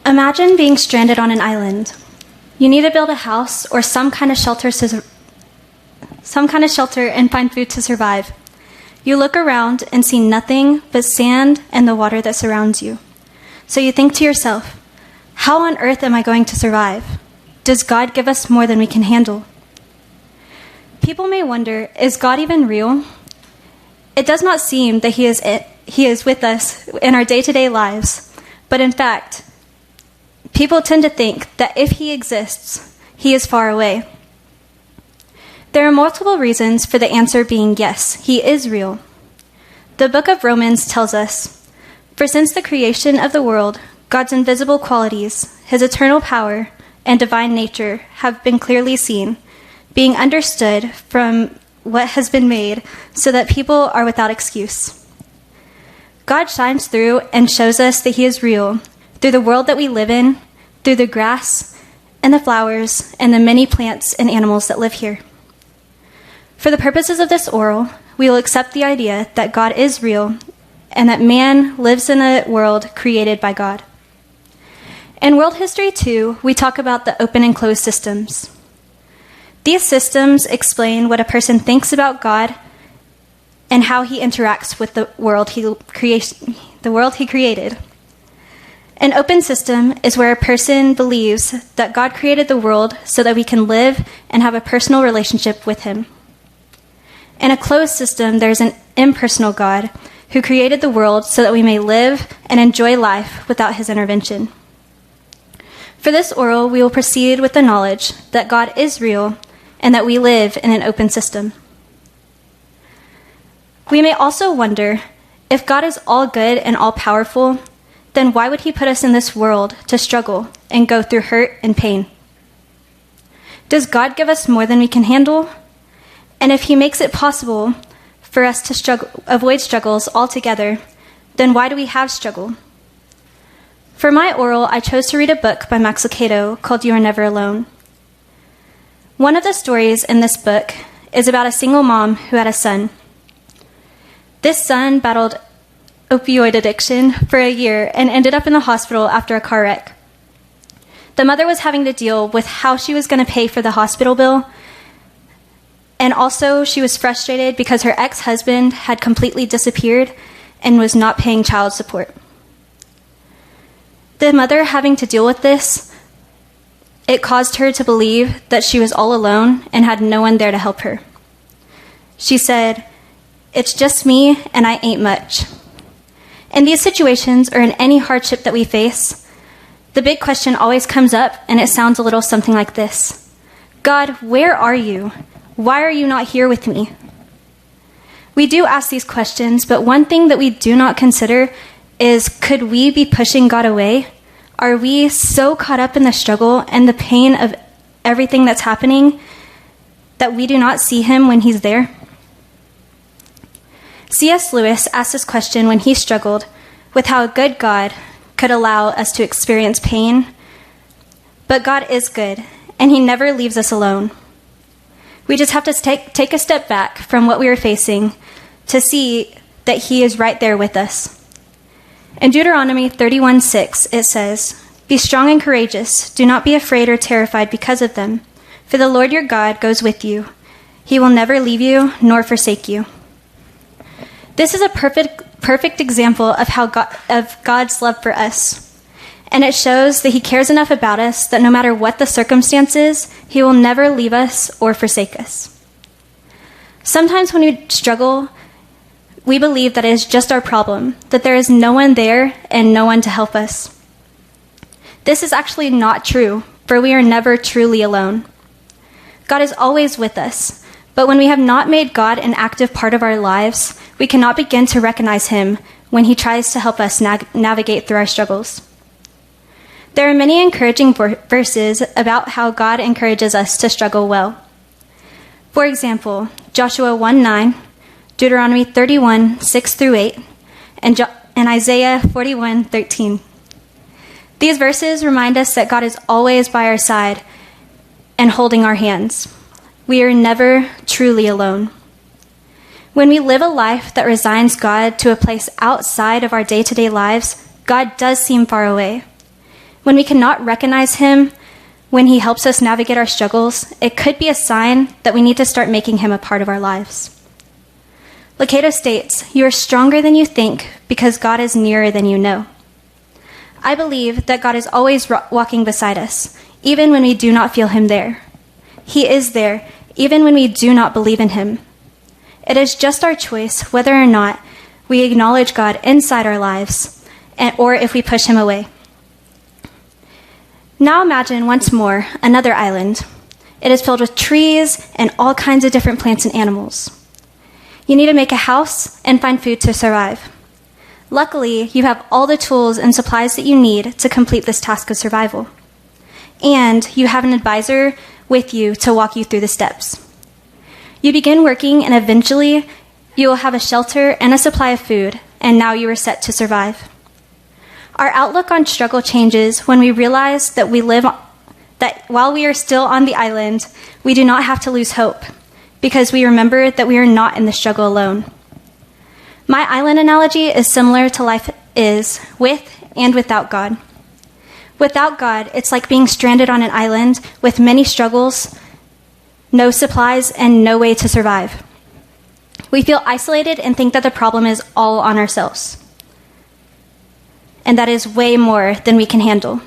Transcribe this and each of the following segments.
Imagine being stranded on an island. You need to build a house or some kind of shelter and find food to survive. You look around and see nothing but sand and the water that surrounds you. So you think to yourself, how on earth am I going to survive? Does God give us more than we can handle? People may wonder, is God even real? It does not seem that He is with us in our day-to-day lives, but in fact, people tend to think that if He exists, He is far away. There are multiple reasons for the answer being yes, He is real. The book of Romans tells us, "For since the creation of the world, God's invisible qualities, His eternal power, and divine nature have been clearly seen, being understood from what has been made, so that people are without excuse." God shines through and shows us that He is real through the world that we live in, through the grass and the flowers and the many plants and animals that live here. For the purposes of this oral, we will accept the idea that God is real and that man lives in a world created by God. In world history, too, we talk about the open and closed systems. These systems explain what a person thinks about God and how he interacts with the world he created. An open system is where a person believes that God created the world so that we can live and have a personal relationship with Him. In a closed system, there's an impersonal God who created the world so that we may live and enjoy life without His intervention. For this oral, we will proceed with the knowledge that God is real and that we live in an open system. We may also wonder, if God is all good and all powerful, then why would He put us in this world to struggle and go through hurt and pain? Does God give us more than we can handle? And if He makes it possible for us to avoid struggles altogether, then why do we have struggle? For my oral, I chose to read a book by Max Lucado called You Are Never Alone. One of the stories in this book is about a single mom who had a son. This son battled opioid addiction for a year and ended up in the hospital after a car wreck. The mother was having to deal with how she was going to pay for the hospital bill, and also she was frustrated because her ex-husband had completely disappeared and was not paying child support. The mother having to deal with this, it caused her to believe that she was all alone and had no one there to help her. She said, "It's just me and I ain't much." In these situations or in any hardship that we face, the big question always comes up, and it sounds a little something like this: God, where are you? Why are you not here with me? We do ask these questions, but one thing that we do not consider is, could we be pushing God away? Are we so caught up in the struggle and the pain of everything that's happening that we do not see Him when He's there? C.S. Lewis asked this question when he struggled with how a good God could allow us to experience pain. But God is good, and He never leaves us alone. We just have to take a step back from what we are facing to see that He is right there with us. In Deuteronomy 31:6, it says, "Be strong and courageous. Do not be afraid or terrified because of them, for the Lord your God goes with you. He will never leave you nor forsake you." This is a perfect example of God's love for us. And it shows that He cares enough about us that no matter what the circumstances, He will never leave us or forsake us. Sometimes when we struggle, we believe that it is just our problem, that there is no one there and no one to help us. This is actually not true, for we are never truly alone. God is always with us, but when we have not made God an active part of our lives, we cannot begin to recognize Him when He tries to help us navigate through our struggles. There are many encouraging verses about how God encourages us to struggle well. For example, Joshua 1:9, Deuteronomy 31:6-8, and Isaiah 41:13. These verses remind us that God is always by our side and holding our hands. We are never truly alone. When we live a life that resigns God to a place outside of our day-to-day lives, God does seem far away. When we cannot recognize him when he helps us navigate our struggles, it could be a sign that we need to start making him a part of our lives. Lucado states, "You are stronger than you think because God is nearer than you know." I believe that God is always walking beside us, even when we do not feel him there. He is there, even when we do not believe in him. It is just our choice whether or not we acknowledge God inside our lives, or if we push him away. Now imagine once more another island. It is filled with trees and all kinds of different plants and animals. You need to make a house and find food to survive. Luckily, you have all the tools and supplies that you need to complete this task of survival. And you have an advisor with you to walk you through the steps. You begin working, and eventually you will have a shelter and a supply of food, and now you are set to survive. Our outlook on struggle changes when we realize that while we are still on the island, we do not have to lose hope, because we remember that we are not in the struggle alone. My island analogy is similar to life is with and without God. Without God, it's like being stranded on an island with many struggles, no supplies, and no way to survive. We feel isolated and think that the problem is all on ourselves. And that is way more than we can handle.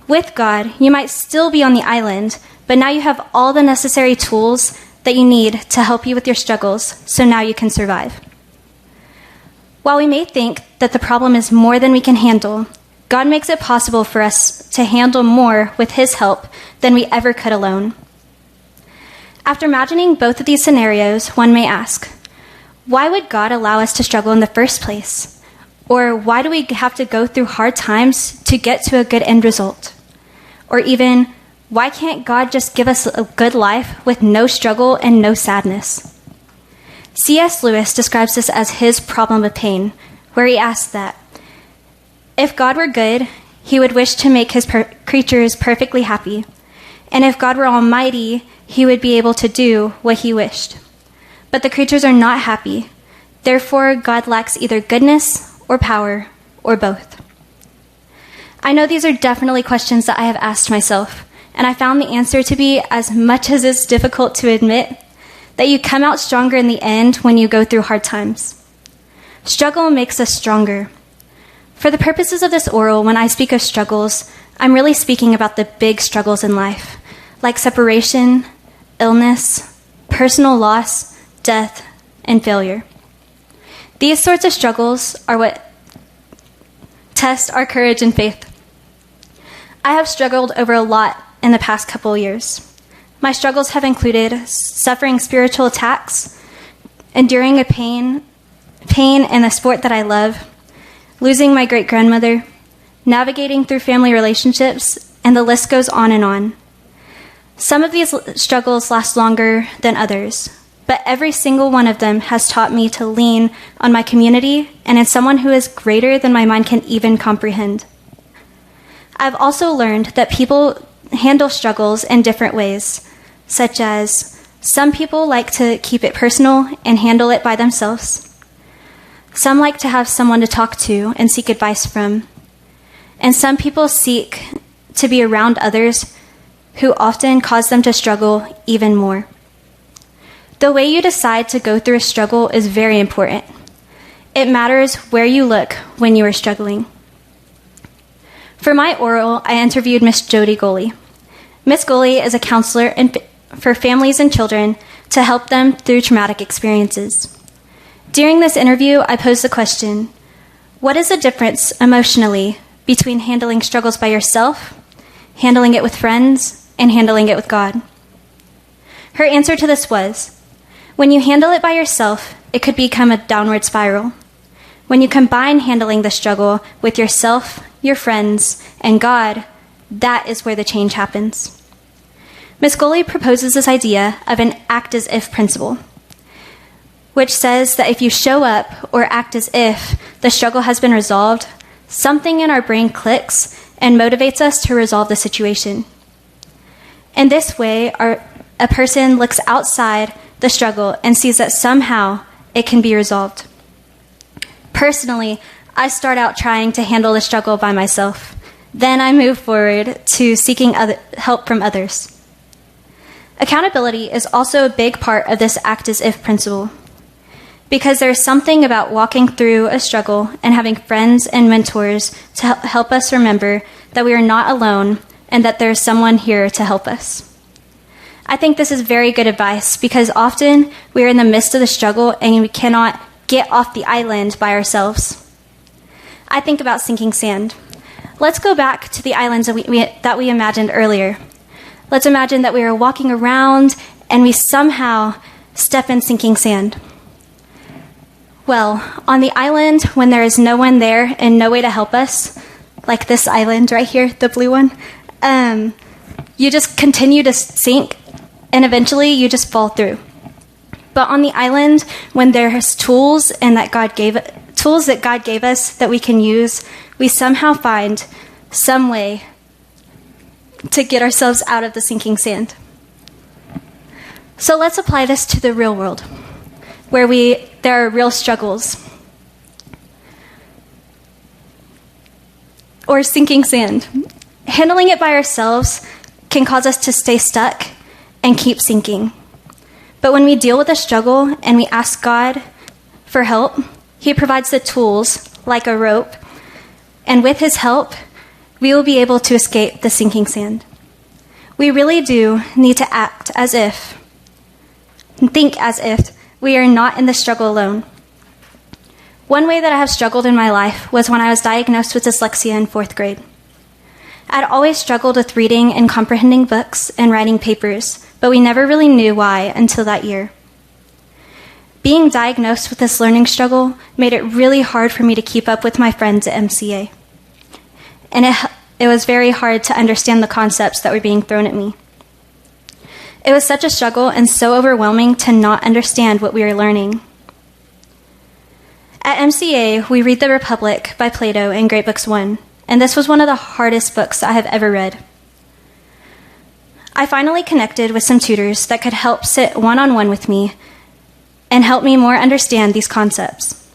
With God, you might still be on the island, but now you have all the necessary tools that you need to help you with your struggles, so now you can survive. While we may think that the problem is more than we can handle, God makes it possible for us to handle more with his help than we ever could alone. After imagining both of these scenarios, one may ask, why would God allow us to struggle in the first place? Or why do we have to go through hard times to get to a good end result? Or even, why can't God just give us a good life with no struggle and no sadness? C.S. Lewis describes this as his problem of pain, where he asks that, if God were good, he would wish to make his creatures perfectly happy. And if God were almighty, he would be able to do what he wished. But the creatures are not happy. Therefore, God lacks either goodness or power or both. I know these are definitely questions that I have asked myself, and I found the answer to be, as much as it's difficult to admit, that you come out stronger in the end when you go through hard times. Struggle makes us stronger. For the purposes of this oral, when I speak of struggles, I'm really speaking about the big struggles in life, like separation, illness, personal loss, death, and failure. These sorts of struggles are what test our courage and faith. I have struggled over a lot in the past couple of years. My struggles have included suffering spiritual attacks, enduring a pain in the sport that I love, losing my great-grandmother, navigating through family relationships, and the list goes on and on. Some of these struggles last longer than others, but every single one of them has taught me to lean on my community and in someone who is greater than my mind can even comprehend. I've also learned that people handle struggles in different ways, such as some people like to keep it personal and handle it by themselves. Some like to have someone to talk to and seek advice from. And some people seek to be around others who often cause them to struggle even more. The way you decide to go through a struggle is very important. It matters where you look when you are struggling. For my oral, I interviewed Miss Jody Goley. Miss Goley is a counselor for families and children to help them through traumatic experiences. During this interview, I posed the question, what is the difference emotionally between handling struggles by yourself, handling it with friends, and handling it with God? Her answer to this was, when you handle it by yourself, it could become a downward spiral. When you combine handling the struggle with yourself, your friends, and God, that is where the change happens. Ms. Goley proposes this idea of an act-as-if principle, which says that if you show up or act as if the struggle has been resolved, something in our brain clicks and motivates us to resolve the situation. In this way, a person looks outside the struggle and sees that somehow it can be resolved. Personally, I start out trying to handle the struggle by myself, Then I move forward to seeking help from others. Accountability is also a big part of this act as if principle, because there's something about walking through a struggle and having friends and mentors to help us remember that we are not alone and that there's someone here to help us. I think this is very good advice because often we are in the midst of the struggle and we cannot get off the island by ourselves. I think about sinking sand. Let's go back to the islands that we imagined earlier. Let's imagine that we are walking around and we somehow step in sinking sand. Well, on the island, when there is no one there and no way to help us, like this island right here, the blue one, you just continue to sink and eventually you just fall through. But on the island, when there's tools that God gave us that we can use, we somehow find some way to get ourselves out of the sinking sand. So let's apply this to the real world, where there are real struggles. Or sinking sand. Handling it by ourselves can cause us to stay stuck and keep sinking. But when we deal with a struggle and we ask God for help, He provides the tools, like a rope, and with His help, we will be able to escape the sinking sand. We really do need to act as if, and think as if, we are not in the struggle alone. One way that I have struggled in my life was when I was diagnosed with dyslexia in 4th grade. I'd always struggled with reading and comprehending books and writing papers, but we never really knew why until that year. Being diagnosed with this learning struggle made it really hard for me to keep up with my friends at MCA. And it was very hard to understand the concepts that were being thrown at me. It was such a struggle and so overwhelming to not understand what we were learning. At MCA, we read The Republic by Plato in Great Books 1, and this was one of the hardest books I have ever read. I finally connected with some tutors that could help sit one-on-one with me and help me more understand these concepts.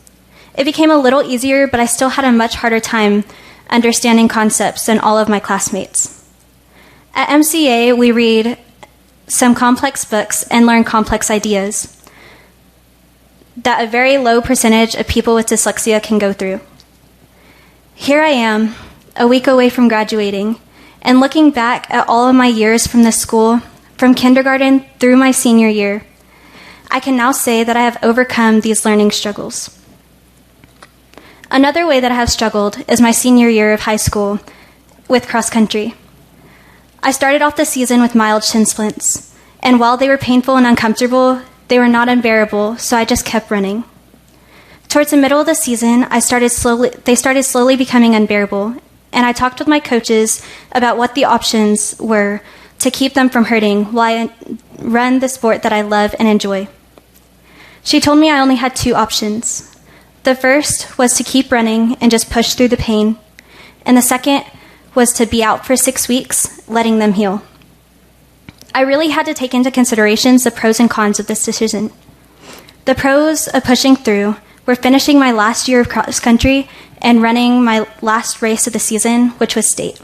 It became a little easier, but I still had a much harder time understanding concepts than all of my classmates. At MCA, we read some complex books and learn complex ideas that a very low percentage of people with dyslexia can go through. Here I am, a week away from graduating, and looking back at all of my years from this school, from kindergarten through my senior year, I can now say that I have overcome these learning struggles. Another way that I have struggled is my senior year of high school with cross country. I started off the season with mild shin splints, and while they were painful and uncomfortable, they were not unbearable, so I just kept running. Towards the middle of the season, they started slowly becoming unbearable, and I talked with my coaches about what the options were to keep them from hurting while I run the sport that I love and enjoy. She told me I only had 2 options. The first was to keep running and just push through the pain, and the second was to be out for 6 weeks, letting them heal. I really had to take into consideration the pros and cons of this decision. The pros of pushing through were finishing my last year of cross country and running my last race of the season, which was state.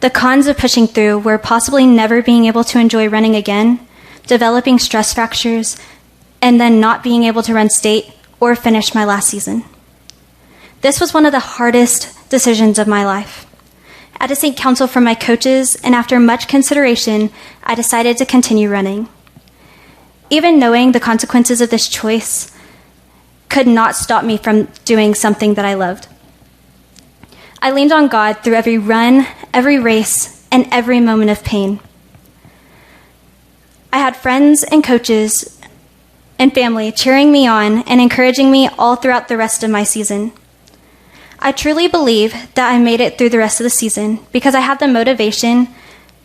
The cons of pushing through were possibly never being able to enjoy running again, developing stress fractures, and then not being able to run state or finish my last season. This was one of the hardest decisions of my life. I had to seek counsel from my coaches, and after much consideration, I decided to continue running. Even knowing the consequences of this choice could not stop me from doing something that I loved. I leaned on God through every run, every race, and every moment of pain. I had friends and coaches and family cheering me on and encouraging me all throughout the rest of my season. I truly believe that I made it through the rest of the season because I had the motivation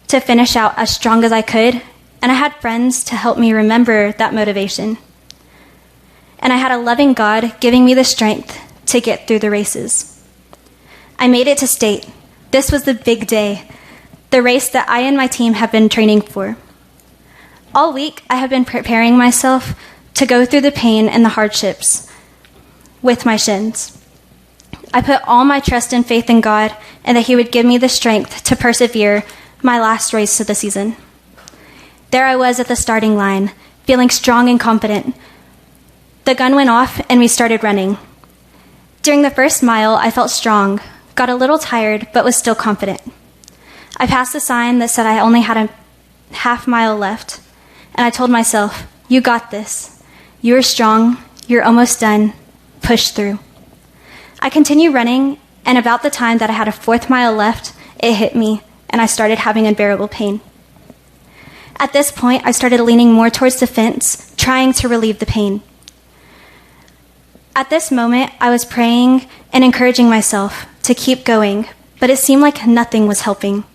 to finish out as strong as I could, and I had friends to help me remember that motivation. And I had a loving God giving me the strength to get through the races. I made it to state. This was the big day, the race that I and my team have been training for. All week, I have been preparing myself to go through the pain and the hardships with my shins. I put all my trust and faith in God and that He would give me the strength to persevere my last race of the season. There I was at the starting line, feeling strong and confident. The gun went off and we started running. During the first mile, I felt strong, got a little tired, but was still confident. I passed a sign that said I only had a half mile left, and I told myself, "You got this. You are strong. You're almost done. Push through." I continued running, and about the time that I had a fourth mile left, it hit me, and I started having unbearable pain. At this point, I started leaning more towards the fence, trying to relieve the pain. At this moment, I was praying and encouraging myself to keep going, but it seemed like nothing was helping.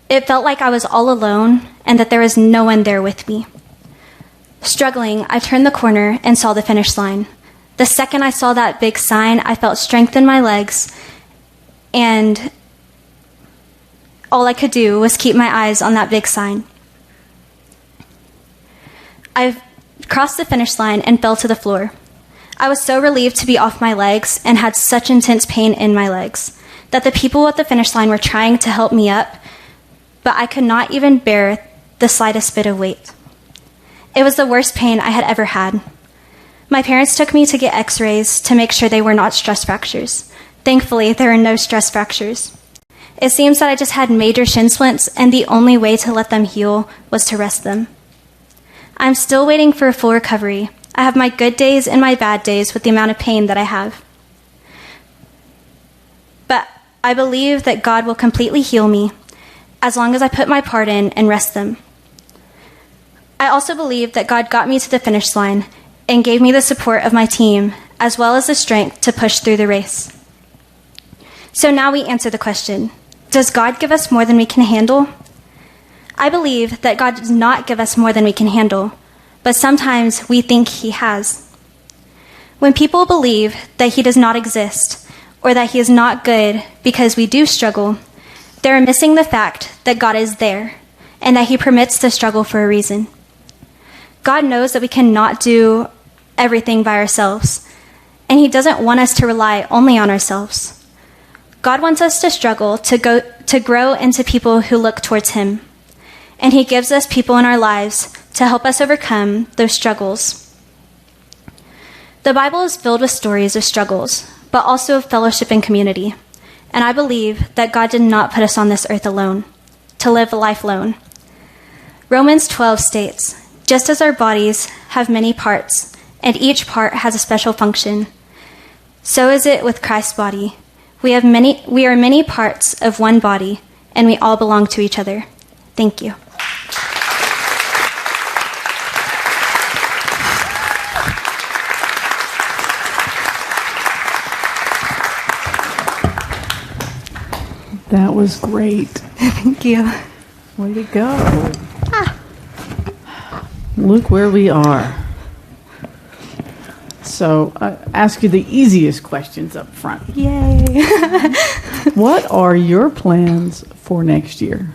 It felt like I was all alone and that there was no one there with me. Struggling, I turned the corner and saw the finish line. The second I saw that big sign, I felt strength in my legs, and all I could do was keep my eyes on that big sign. I crossed the finish line and fell to the floor. I was so relieved to be off my legs and had such intense pain in my legs that the people at the finish line were trying to help me up, but I could not even bear the slightest bit of weight. It was the worst pain I had ever had. My parents took me to get x-rays to make sure they were not stress fractures. Thankfully, there were no stress fractures. It seems that I just had major shin splints, and the only way to let them heal was to rest them. I'm still waiting for a full recovery. I have my good days and my bad days with the amount of pain that I have. But I believe that God will completely heal me as long as I put my part in and rest them. I also believe that God got me to the finish line and gave me the support of my team, as well as the strength to push through the race. So now we answer the question, does God give us more than we can handle? I believe that God does not give us more than we can handle, but sometimes we think He has. When people believe that He does not exist, or that He is not good because we do struggle, they are missing the fact that God is there, and that He permits the struggle for a reason. God knows that we cannot do everything by ourselves, and He doesn't want us to rely only on ourselves. God wants us to struggle to grow into people who look towards Him, and He gives us people in our lives to help us overcome those struggles. The Bible is filled with stories of struggles, but also of fellowship and community, and I believe that God did not put us on this earth alone, to live life alone. Romans 12 states, "Just as our bodies have many parts, and each part has a special function, so is it with Christ's body. We are many parts of one body, and we all belong to each other." Thank you. That was great. Thank you. Way to go. Look where we are. So I ask you the easiest questions up front. Yay. What are your plans for next year?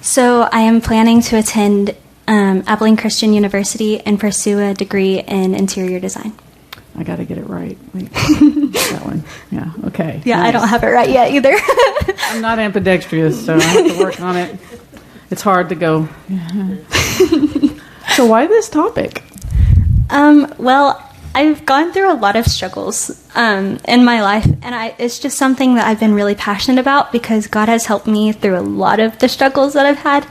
So I am planning to attend Abilene Christian University and pursue a degree in interior design. I got to get it right. Wait, that one. Yeah, okay. Yeah, Nice. I don't have it right yet either. I'm not ambidextrous, so I have to work on it. It's hard to go. So why this topic? Well, I've gone through a lot of struggles in my life, and it's just something that I've been really passionate about because God has helped me through a lot of the struggles that I've had.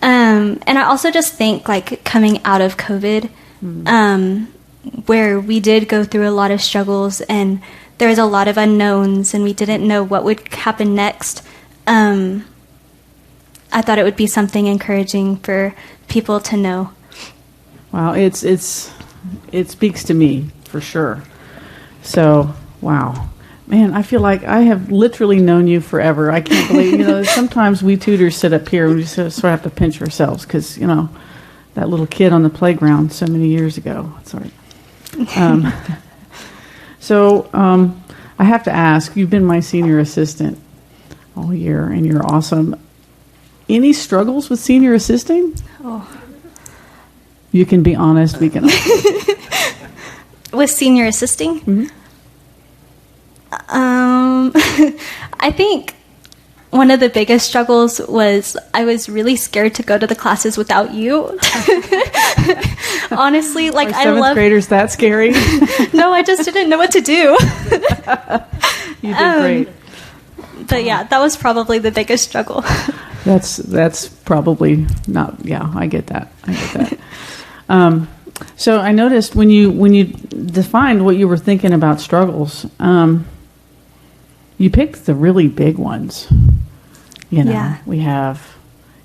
And I also just think, like, coming out of COVID, where we did go through a lot of struggles and there was a lot of unknowns and we didn't know what would happen next, I thought it would be something encouraging for people to know. Wow, it speaks to me for sure. So, wow. Man, I feel like I have literally known you forever. I can't believe, sometimes we tutors sit up here and we just sort of have to pinch ourselves because, that little kid on the playground so many years ago. Sorry. So I have to ask, you've been my senior assistant all year and you're awesome. Any struggles with senior assisting? Oh. You can be honest. We can. with senior assisting, I think one of the biggest struggles was I was really scared to go to the classes without you. Honestly, like Are seventh graders that scary? No, I just didn't know what to do. You did great. But yeah, that was probably the biggest struggle. That's probably not. Yeah, I get that. So I noticed when you defined what you were thinking about struggles, you picked the really big ones. Yeah. We have,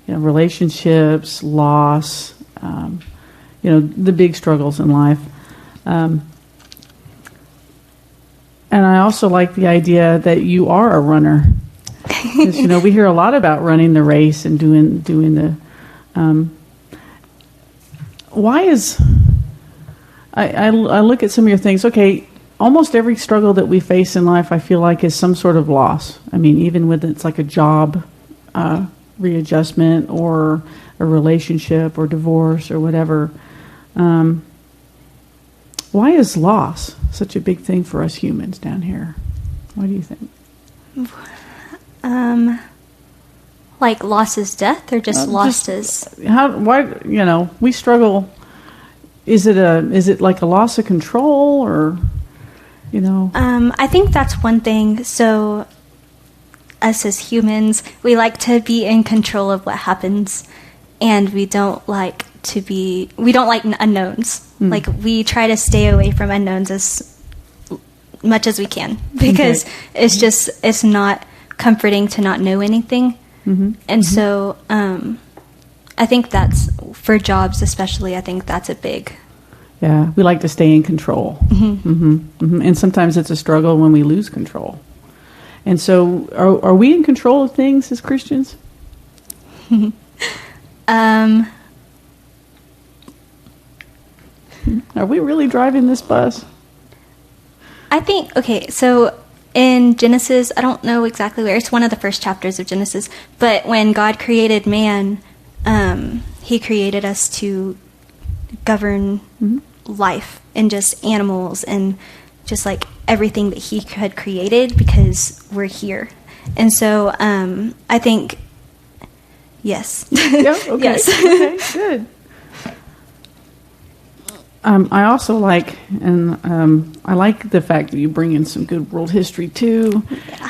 relationships, loss, the big struggles in life. And I also like the idea that you are a runner. Because, we hear a lot about running the race and doing the... why is... I look at some of your things. Okay, almost every struggle that we face in life, I feel like, is some sort of loss. I mean, even with it's like a job readjustment or a relationship or divorce or whatever. Why is loss such a big thing for us humans down here? What do you think? Like loss is death, or just lost is... Why, we struggle... Is it like a loss of control, or, I think that's one thing. So us as humans, we like to be in control of what happens, and we don't like unknowns. Like, we try to stay away from unknowns as much as we can, because it's not comforting to not know anything. And so I think that's, for jobs especially, I think that's a big... Yeah, we like to stay in control. And sometimes it's a struggle when we lose control. And so are we in control of things as Christians? Are we really driving this bus? I think, so in Genesis, I don't know exactly where, it's one of the first chapters of Genesis, but when God created man, he created us to govern life and just animals and just like everything that he had created, because we're here. And so I think, yes. Yeah, okay. Yes. Okay, good. I also like, I like the fact that you bring in some good world history too,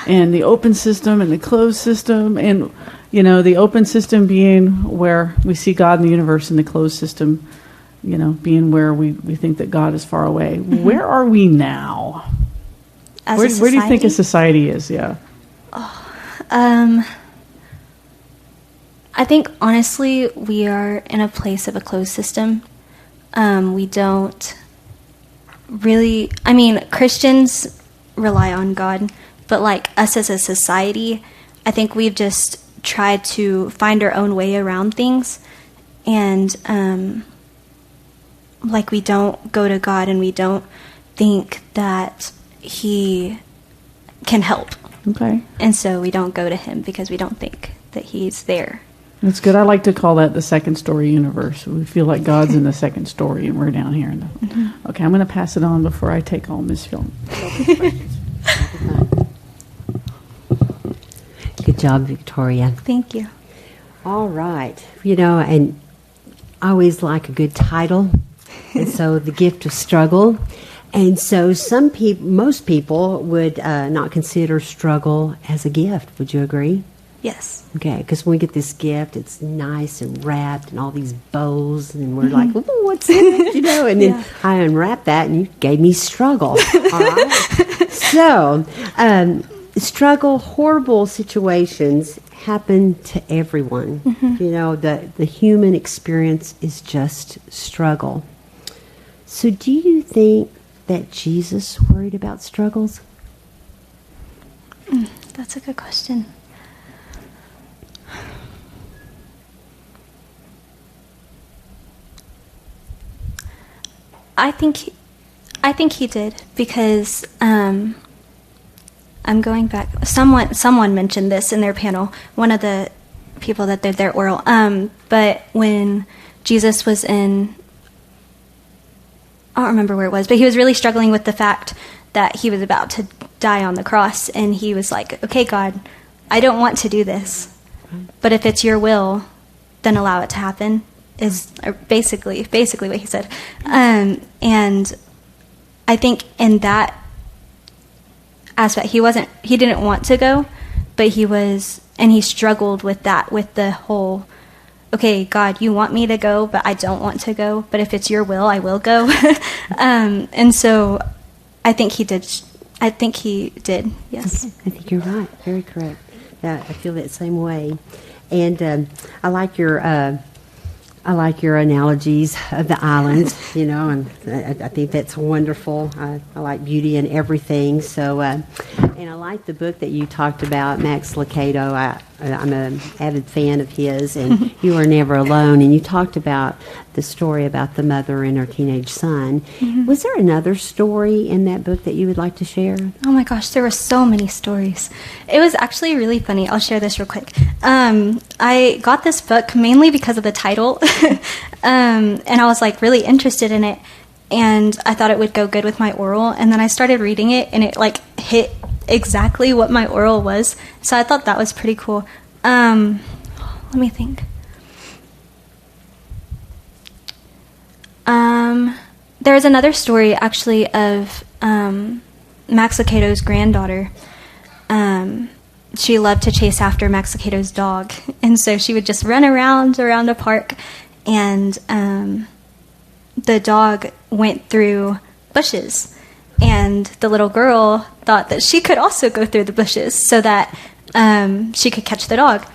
and the open system and the closed system, and the open system being where we see God in the universe, and the closed system, being where we think that God is far away. Where are we now? Where do you think a society is? Yeah. I think honestly we are in a place of a closed system. We don't really, Christians rely on God, but like us as a society, I think we've just tried to find our own way around things, and like we don't go to God, and we don't think that he can help. Okay. And so we don't go to him because we don't think that he's there. That's good. I like to call that the second story universe. We feel like God's in the second story and we're down here. Okay, I'm going to pass it on before I take all Miss Film. Good job, Victoria. Thank you. All right. And I always like a good title. And so the gift of struggle. And so most people would not consider struggle as a gift. Would you agree? Yes. Okay, because when we get this gift, it's nice and wrapped and all these bows, and we're like, "Ooh, what's in it?" And then I unwrapped that, and you gave me struggle. All right. So, struggle, horrible situations happen to everyone. The human experience is just struggle. So, do you think that Jesus worried about struggles? That's a good question. I think he did, because I'm going back. Someone mentioned this in their panel. One of the people that did their oral. But when Jesus was in I don't remember where it was, but he was really struggling with the fact that he was about to die on the cross, and he was like, okay, God, I don't want to do this, but if it's your will, then allow it to happen, is basically what he said. And I think in that aspect, he didn't want to go, but he struggled with that, with the whole, okay, God, you want me to go, but I don't want to go, but if it's your will, I will go. And so I think he did, yes. Okay. I think you're right. Very correct. Yeah, I feel that same way. And I like your analogies of the islands, and I think that's wonderful. I like beauty in everything. So, and I like the book that you talked about, Max Lucado. I'm an avid fan of his, and You Are Never Alone. And you talked about the story about the mother and her teenage son. Mm-hmm. Was there another story in that book that you would like to share? Oh my gosh, there were so many stories. It was actually really funny. I'll share this real quick. I got this book mainly because of the title, and I was like really interested in it, and I thought it would go good with my oral. And then I started reading it, and it like hit exactly what my oral was. So I thought that was pretty cool. Let me think. There's another story actually of Max Lucado's granddaughter. She loved to chase after Max Lucado's dog, and so she would just run around a park, and the dog went through bushes, and the little girl thought that she could also go through the bushes so that she could catch the dog,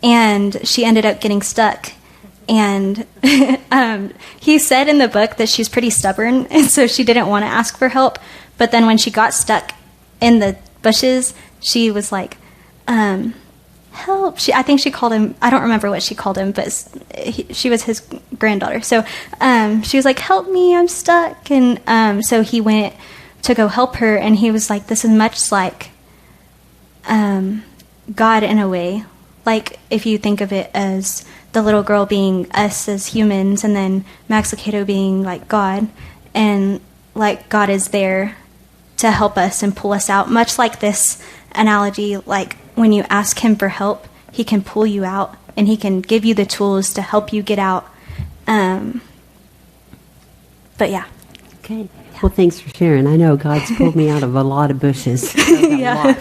and she ended up getting stuck. And he said in the book that she's pretty stubborn, and so she didn't want to ask for help. But then when she got stuck in the bushes, she was like, help. I think she called him, I don't remember what she called him, but she was his granddaughter. So she was like, help me, I'm stuck. And so he went to go help her, and he was like, this is much like God in a way. Like if you think of it as the little girl being us as humans, and then Max Lucado being like God, and like God is there to help us and pull us out. Much like this analogy, like when you ask him for help, he can pull you out, and he can give you the tools to help you get out. But yeah. Okay. Well, thanks for sharing. I know God's pulled me out of a lot of bushes. Yeah.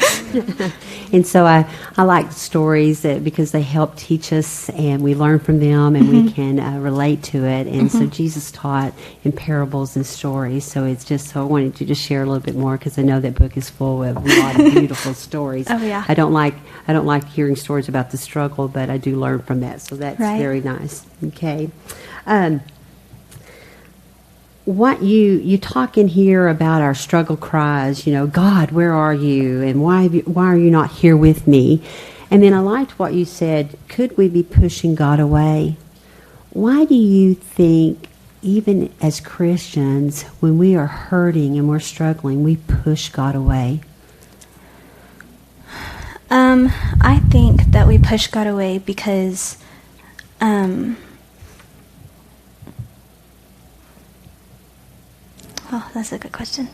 And so I like stories because they help teach us, and we learn from them, and we can relate to it. And so Jesus taught in parables and stories. So it's just, so I wanted to just share a little bit more, because I know that book is full of a lot of beautiful stories. Oh yeah. I don't like hearing stories about the struggle, but I do learn from that. So that's very nice. Okay. What you talk in here about our struggle cries, God, where are you? And why are you not here with me? And then I liked what you said, could we be pushing God away? Why do you think, even as Christians, when we are hurting and we're struggling, we push God away? I think that we push God away because oh, that's a good question.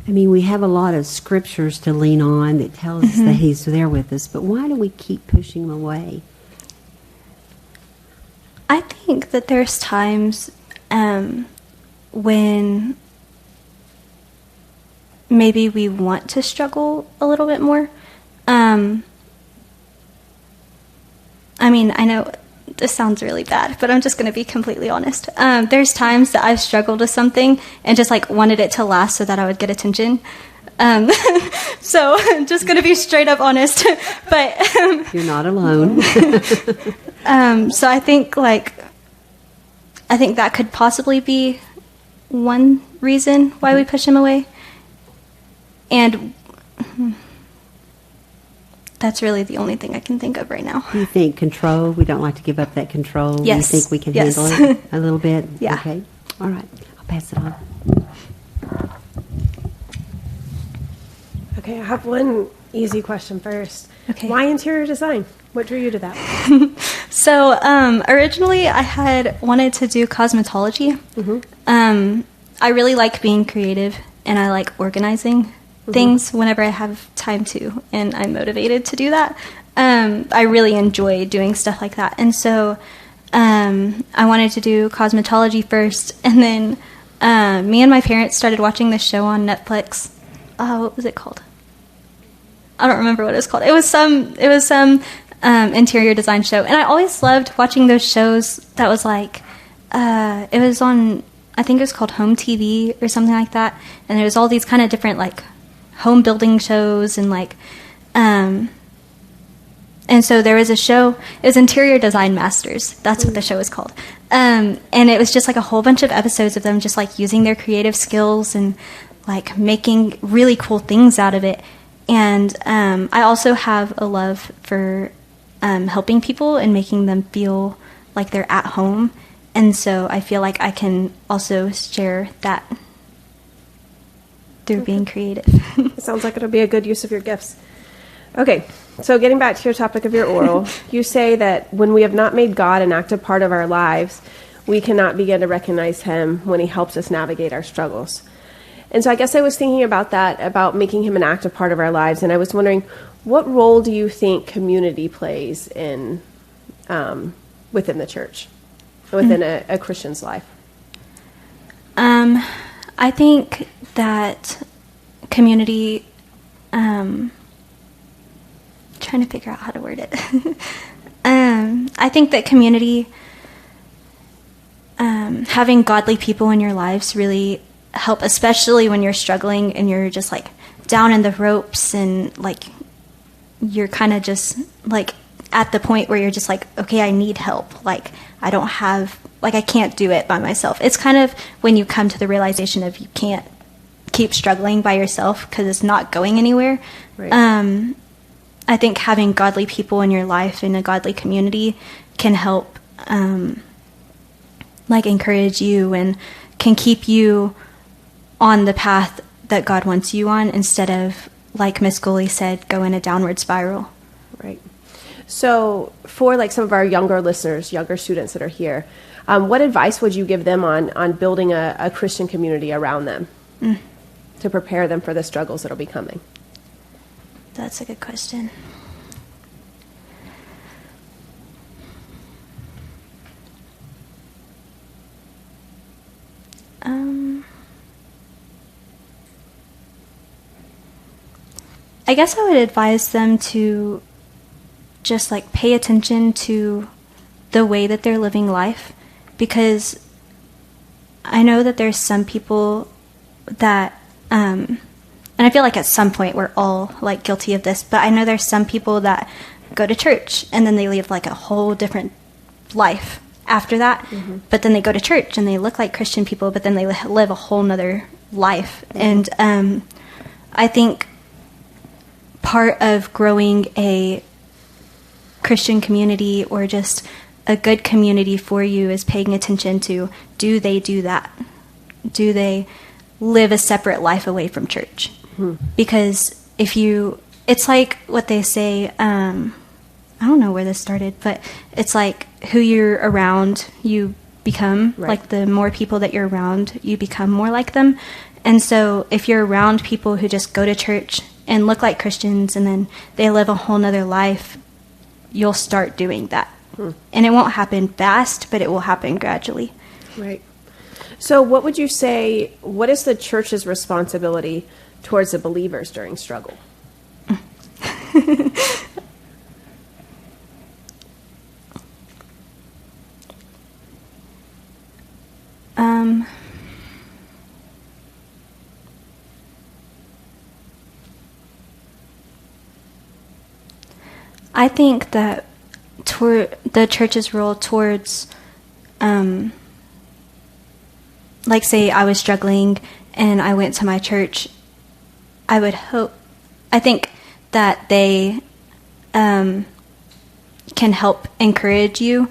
I mean, we have a lot of scriptures to lean on that tells us that He's there with us, but why do we keep pushing Him away? I think that there's times when maybe we want to struggle a little bit more. I mean, I know this sounds really bad, but I'm just going to be completely honest. There's times that I've struggled with something and just like wanted it to last so that I would get attention. So I'm just going to be straight up honest. But you're not alone. So I think that could possibly be one reason why we push him away. And that's really the only thing I can think of right now. You think control? We don't like to give up that control. Yes. You think we can handle it a little bit? Yeah. Okay. All right. I'll pass it on. Okay, I have one easy question first. Okay. Why interior design? What drew you to that? So originally I had wanted to do cosmetology. I really like being creative, and I like organizing things whenever I have time to, and I'm motivated to do that. I really enjoy doing stuff like that. And so I wanted to do cosmetology first, and then me and my parents started watching this show on Netflix. What was it called? I don't remember what it was called. It was some interior design show, and I always loved watching those shows. That was like it was on, I think it was called Home TV or something like that, and there was all these kind of different like home building shows, and like and so there was a show, it was Interior Design Masters. That's what the show was called. And it was just like a whole bunch of episodes of them just like using their creative skills and like making really cool things out of it. And I also have a love for helping people and making them feel like they're at home. And so I feel like I can also share that through being creative. It sounds like it'll be a good use of your gifts. Okay, so getting back to your topic of your oral, you say that when we have not made God an active part of our lives, we cannot begin to recognize him when he helps us navigate our struggles. And so I guess I was thinking about that, about making him an active part of our lives, and I was wondering, what role do you think community plays in within the church, within a Christian's life? I think that community, trying to figure out how to word it. I think that community, having godly people in your lives really help, especially when you're struggling and you're just like down in the ropes and like you're kind of just like at the point where you're just like, okay, I need help. Like I don't have, like I can't do it by myself. It's kind of when you come to the realization of you can't keep struggling by yourself because it's not going anywhere. Right. I think having godly people in your life and a godly community can help like encourage you and can keep you on the path that God wants you on instead of, like Miss Gooley said, go in a downward spiral. Right. So for like some of our younger listeners, younger students that are here, what advice would you give them on building a Christian community around them to prepare them for the struggles that will be coming? That's a good question. I guess I would advise them to just like pay attention to the way that they're living life, because I know that there's some people that and I feel like at some point we're all like guilty of this, but I know there's some people that go to church and then they live like a whole different life after that. But then they go to church and they look like Christian people, but then they live a whole nother life. And I think part of growing a Christian community or just a good community for you is paying attention to, do they do that? Do they live a separate life away from church? Because if you, it's like what they say, I don't know where this started, but it's like who you're around, you become. Right. Like the more people that you're around, you become more like them. And so if you're around people who just go to church and look like Christians and then they live a whole nother life, you'll start doing that. And it won't happen fast, but it will happen gradually. Right. So what would you say, what is the church's responsibility towards the believers during struggle? I think that the church's role towards, like say I was struggling and I went to my church, I think that they can help encourage you.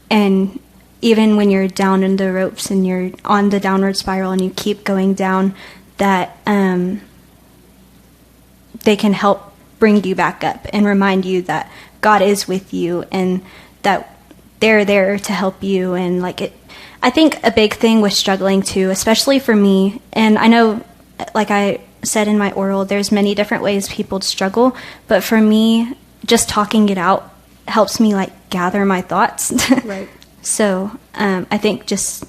And even when you're down in the ropes and you're on the downward spiral and you keep going down, that they can help bring you back up and remind you that God is with you and that they're there to help you. And like I think a big thing with struggling too, especially for me, and I know, like I said in my oral, there's many different ways people struggle, but for me, just talking it out helps me like gather my thoughts. Right. So I think just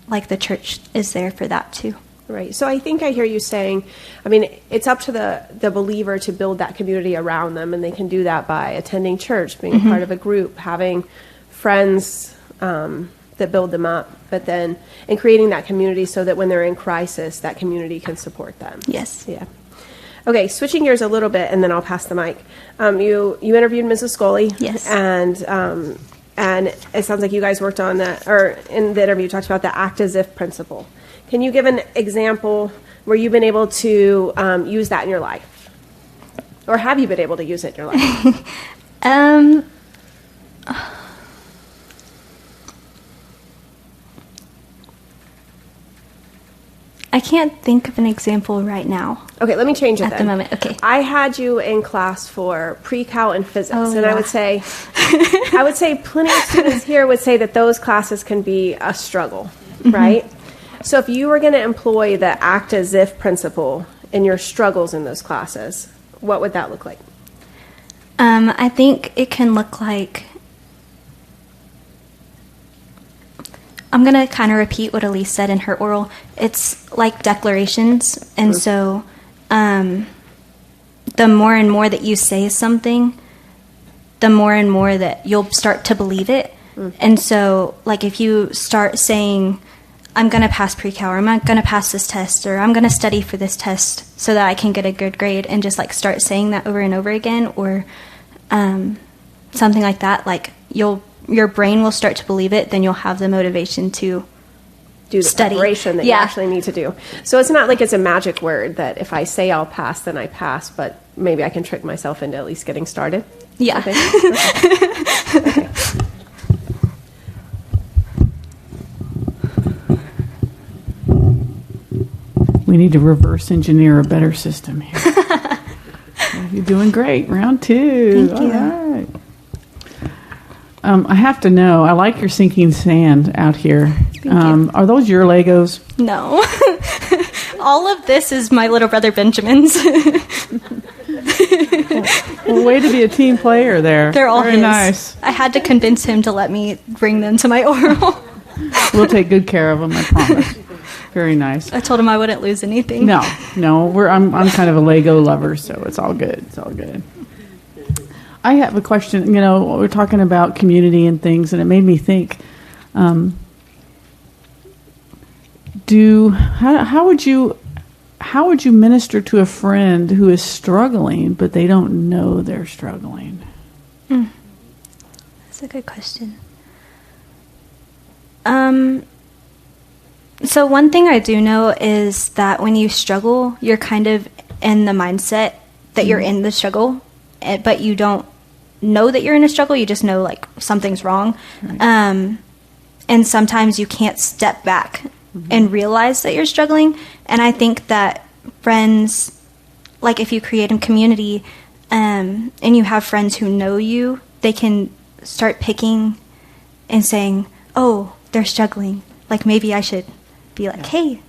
like the church is there for that too. Right. So I think I hear you saying, I mean, it's up to the believer to build that community around them, and they can do that by attending church, being a part of a group, having friends that build them up, but then and creating that community so that when they're in crisis, that community can support them. Yes. Yeah. Okay, switching gears a little bit, and then I'll pass the mic. You interviewed Mrs. Scully. Yes. And it sounds like you guys worked on that, or in the interview you talked about the act as if principle. Can you give an example where you've been able to use that in your life? Or have you been able to use it in your life? I can't think of an example right now. Okay, let me change it At then. the moment, okay. I had you in class for pre-cal and physics, Oh, and yeah. I would say plenty of students here would say that those classes can be a struggle, right? So if you were going to employ the act as if principle in your struggles in those classes, what would that look like? I think it can look like, I'm going to kind of repeat what Elise said in her oral. It's like declarations. And so the more and more that you say something, the more and more that you'll start to believe it. And so, like, if you start saying, I'm going to pass pre-cal, or I'm not going to pass this test, or I'm going to study for this test so that I can get a good grade, and just, like, start saying that over and over again, or something like that, like, your brain will start to believe it, then you'll have the motivation to Do the study. preparation that you actually need to do. So it's not like it's a magic word that if I say I'll pass, then I pass, but maybe I can trick myself into at least getting started. Yeah. Okay. We need to reverse engineer a better system here. You're doing great. Round 2. Thank you. All right. I have to know, I like your sinking sand out here. you. Are those your Legos? No. All of this is my little brother Benjamin's. Well, way to be a team player there. They're all Very his. nice. I had to convince him to let me bring them to my oral. We'll take good care of them, I promise. Very nice. I told him I wouldn't lose anything. No, I'm kind of a Lego lover, so it's all good. It's all good. I have a question. You know, we're talking about community and things, and it made me think. How would you minister to a friend who is struggling, but they don't know they're struggling? That's a good question. So one thing I do know is that when you struggle, you're kind of in the mindset that you're in the struggle, but you don't know that you're in a struggle. You just know, like, something's wrong. Right. And sometimes you can't step back and realize that you're struggling. And I think that friends, like, if you create a community and you have friends who know you, they can start picking and saying, oh, they're struggling. Like, maybe I should be like, hey,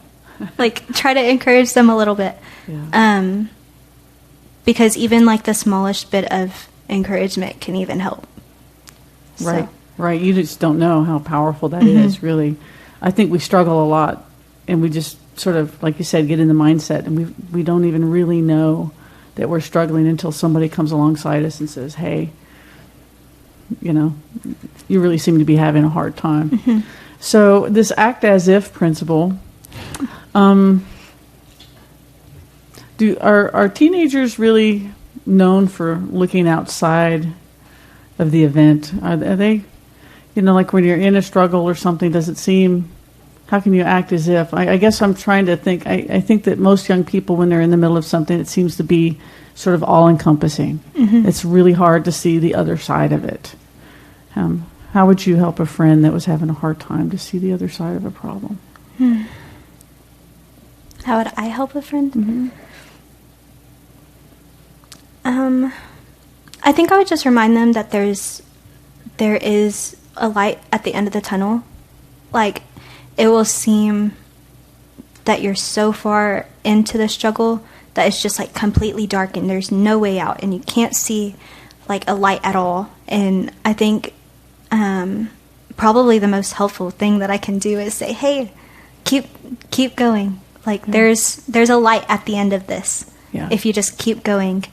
like, try to encourage them a little bit. Yeah. Because even, like, the smallest bit of encouragement can even help. Right, So, right. You just don't know how powerful that is, really. I think we struggle a lot, and we just sort of, like you said, get in the mindset, and we don't even really know that we're struggling until somebody comes alongside us and says, hey, you know, you really seem to be having a hard time. So this act as if principle, are teenagers really known for looking outside of the event? Are they, you know, like when you're in a struggle or something, does it seem, how can you act as if? I guess I'm trying to think, I think that most young people, when they're in the middle of something, it seems to be sort of all-encompassing. It's really hard to see the other side of it. How would you help a friend that was having a hard time to see the other side of a problem? how would I help a friend? I think I would just remind them that there is a light at the end of the tunnel, like, it will seem that you're so far into the struggle that it's just, like, completely dark and there's no way out and you can't see, like, a light at all. And I think probably the most helpful thing that I can do is say, hey, keep going. Like, there's a light at the end of this if you just keep going.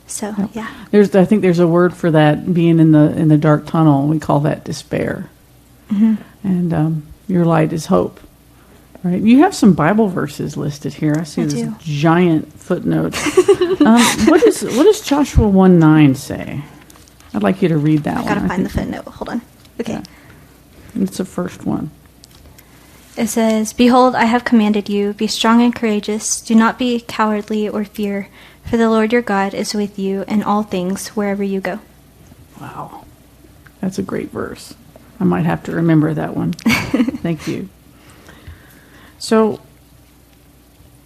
So, yeah. I think there's a word for that, being in the dark tunnel. We call that despair. Mm-hmm. And your light is hope. Right? You have some Bible verses listed here. I see this giant footnote. What does Joshua 1:9 say? I'd like you to read that one. I gotta find the footnote. Hold on. Okay. Yeah. It's the first one. It says, "Behold, I have commanded you, be strong and courageous. Do not be cowardly or fear, for the Lord your God is with you in all things, wherever you go." Wow. That's a great verse. I might have to remember that one. Thank you. So,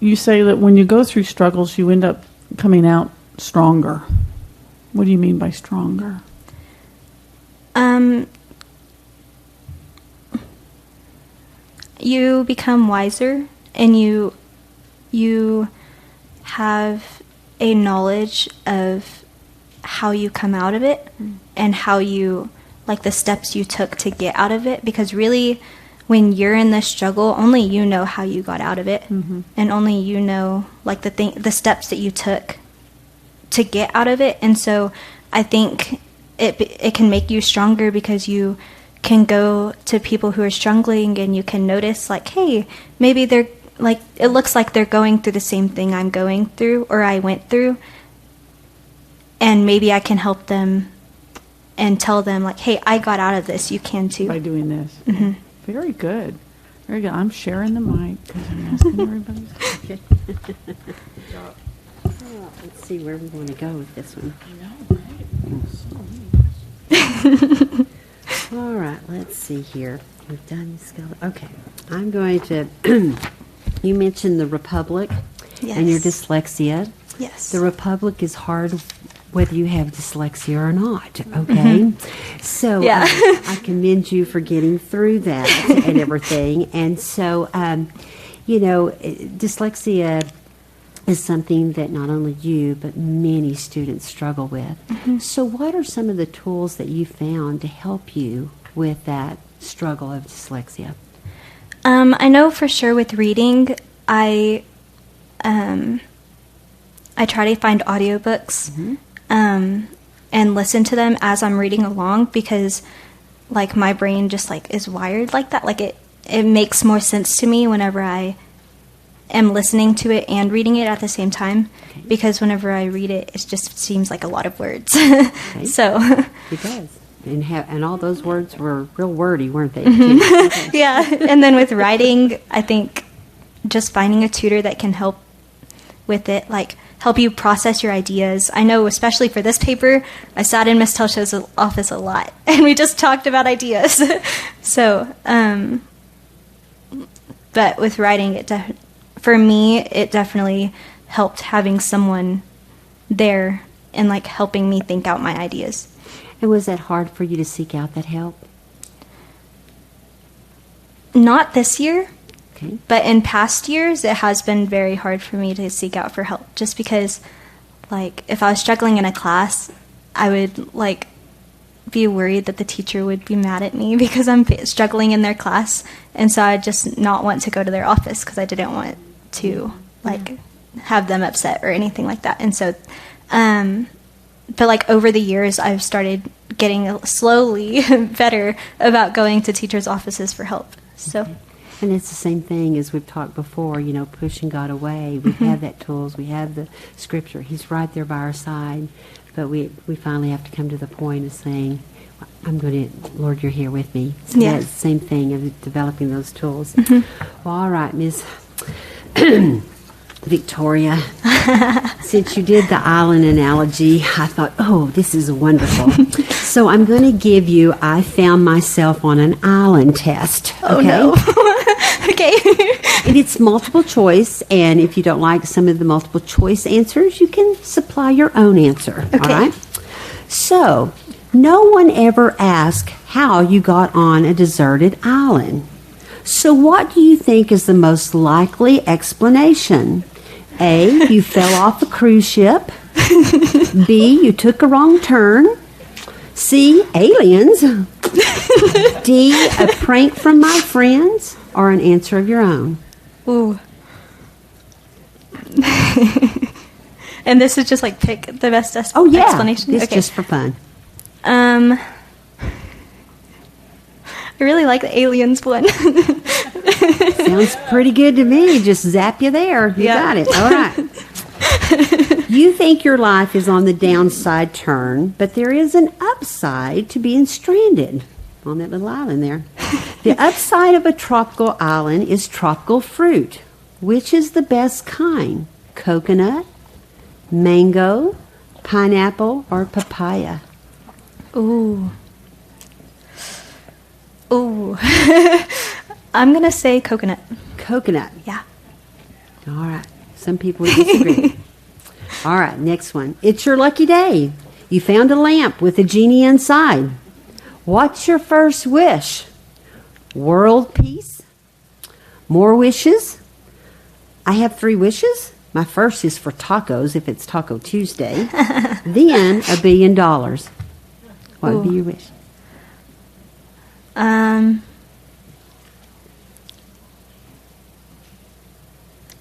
you say that when you go through struggles, you end up coming out stronger. What do you mean by stronger? You become wiser, and you have a knowledge of how you come out of it and how you, like, the steps you took to get out of it, because really when you're in the struggle, only you know how you got out of it, and only you know, like, the steps that you took to get out of it. And so I think it can make you stronger, because you can go to people who are struggling and you can notice, like, hey, maybe they're, like, it looks like they're going through the same thing I'm going through or I went through, and maybe I can help them and tell them, like, hey, I got out of this, you can too. By doing this. Mm-hmm. Very good. Very good. I'm sharing the mic because I'm asking everybody. Okay. Let's see where we want to go with this one. All right, let's see here. We've done skeleton. Okay, I'm going to. You mentioned the Republic and your dyslexia. Yes. The Republic is hard whether you have dyslexia or not, okay? So I commend you for getting through that and everything. And so, dyslexia is something that not only you, but many students struggle with. So what are some of the tools that you found to help you with that struggle of dyslexia? I know for sure with reading, I try to find audiobooks and listen to them as I'm reading along, because, like, my brain just, like, is wired like that. Like, it makes more sense to me whenever I am listening to it and reading it at the same time, because whenever I read it, it just seems like a lot of words. So it does. And all those words were real wordy, weren't they? Yeah. And then with writing, I think just finding a tutor that can help with it, like, help you process your ideas. I know, especially for this paper, I sat in Miss Telsha's office a lot, and we just talked about ideas. So, but with writing, for me, it definitely helped having someone there and, like, helping me think out my ideas. And was that hard for you to seek out that help? Not this year. Okay. But in past years, it has been very hard for me to seek out for help, just because, like, if I was struggling in a class, I would, like, be worried that the teacher would be mad at me because I'm struggling in their class, and so I'd just not want to go to their office because I didn't want to, like, have them upset or anything like that. And so, but, like, over the years, I've started getting slowly better about going to teachers' offices for help. So. And it's the same thing as we've talked before, pushing God away. We have that tools. We have the scripture. He's right there by our side. But we finally have to come to the point of saying, Lord, you're here with me. So that's the same thing of developing those tools. Well, all right, Miss Victoria. Since you did the island analogy, I thought, this is wonderful. So I'm going to give you, I found myself on an island test. Oh, no. Okay. And it's multiple choice, and if you don't like some of the multiple choice answers, you can supply your own answer. Okay. All right? So, No one ever asked how you got on a deserted island. So what do you think is the most likely explanation? A, you fell off a cruise ship. B, you took a wrong turn. C, aliens. D, a prank from my friends. Or an answer of your own. Ooh. And this is just like pick the best explanation? It's just for fun. I really like the aliens one. Sounds pretty good to me. Just zap you there. You got it. All right. You think your life is on the downside turn, but there is an upside to being stranded on that little island there. The upside of a tropical island is tropical fruit. Which is the best kind? Coconut, mango, pineapple, or papaya? Ooh. Ooh. I'm going to say coconut. Coconut. Yeah. All right. Some people would disagree. All right, next one. It's your lucky day. You found a lamp with a genie inside. What's your first wish? World peace? More wishes? I have 3 wishes. My first is for tacos, if it's Taco Tuesday. Then $1 billion. What would be your wish?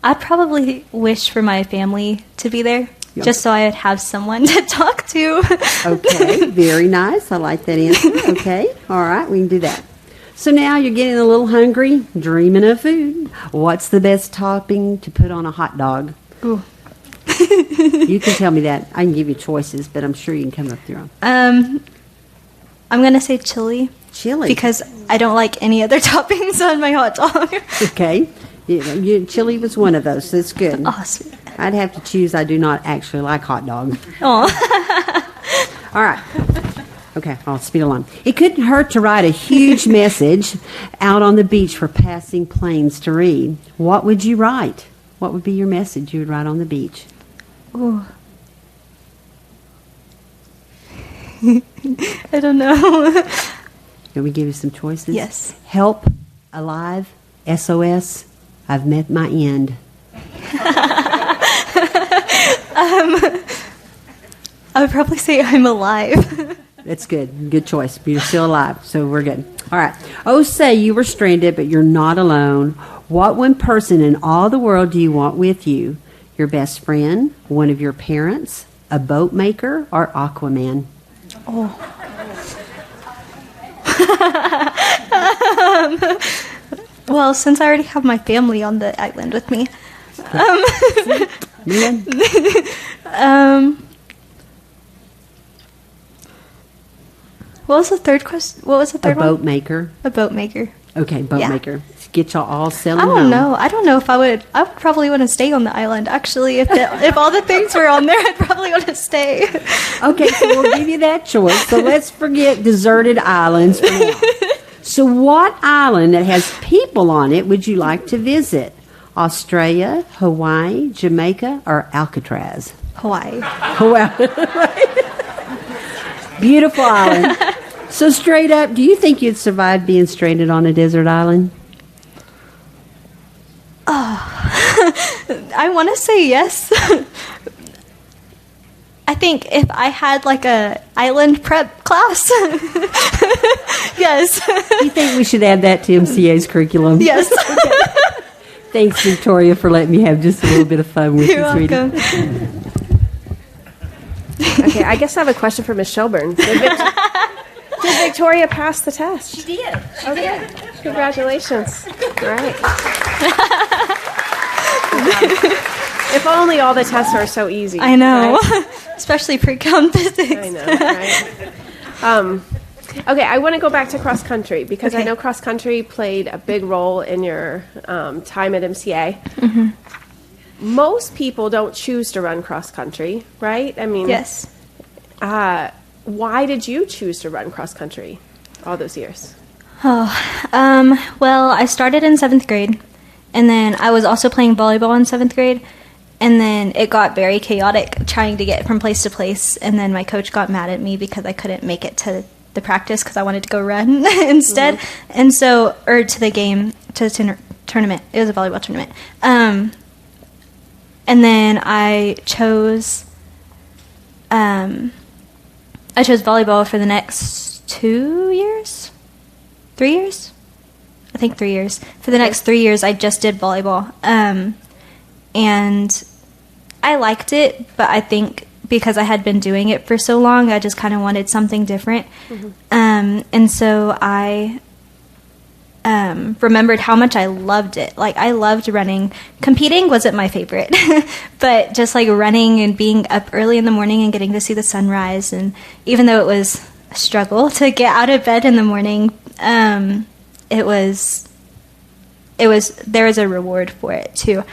I'd probably wish for my family to be there, Yep. just so I would have someone to talk to. Okay, very nice. I like that answer. Okay, all right, we can do that. So now you're getting a little hungry, dreaming of food. What's the best topping to put on a hot dog? Ooh. You can tell me that. I can give you choices, but I'm sure you can come up with your own. I'm going to say chili. Chili. Because I don't like any other toppings on my hot dog. Okay. Chili was one of those, so it's good. Oh, sweet. I'd have to choose. I do not actually like hot dogs. Oh. All right. Okay, I'll speed along. It couldn't hurt to write a huge message out on the beach for passing planes to read. What would you write? What would be your message you would write on the beach? Ooh. I don't know. Can we give you some choices? Yes. Help, alive, SOS, I've met my end. I would probably say I'm alive. That's good. Good choice. You're still alive, so we're good. All right. Oh, say you were stranded, but you're not alone. What one person in all the world do you want with you? Your best friend, one of your parents, a boat maker, or Aquaman? Oh. Well, since I already have my family on the island with me, what was the third question? What was the third one? A boat maker. A boat maker. Okay, boat Yeah. maker. Get y'all all settled I don't home. know. I don't know if I would. I would probably want to stay on the island. Actually, if all the things were on there, I'd probably want to stay. Okay, so we'll give you that choice. So let's forget deserted islands for now. So what island that has people on it would you like to visit? Australia, Hawaii, Jamaica, or Alcatraz? Hawaii. Hawaii. Beautiful island. So straight up, do you think you'd survive being stranded on a desert island? I want to say yes. I think if I had like a island prep class, yes. You think we should add that to MCA's curriculum? Yes. Thanks, Victoria, for letting me have just a little bit of fun with You're you, sweetie. welcome. Okay, I guess I have a question for Miss Shelburne. Did Victoria pass the test? She did. Okay. Congratulations. All right. If only all the tests were so easy. I know. Right? Especially pre-count physics. I know, right? Okay, I want to go back to cross country because I Okay. know cross country played a big role in your time at MCA. Mm-hmm. Most people don't choose to run cross country, right? I mean, Yes. Why did you choose to run cross country all those years? Well, I started in 7th grade, and then I was also playing volleyball in 7th grade, And then it got very chaotic trying to get from place to place. And then my coach got mad at me because I couldn't make it to the practice because I wanted to go run instead. And so, or to the game, to the tournament. It was a volleyball tournament. And then I chose volleyball for the next 2 years? 3 years? I think 3 years. For the next 3 years, I just did volleyball. And I liked it, but I think because I had been doing it for so long, I just kind of wanted something different. And so I remembered how much I loved it. Like, I loved running. Competing wasn't my favorite, but just like running and being up early in the morning and getting to see the sunrise. And even though it was a struggle to get out of bed in the morning, there was a reward for it too.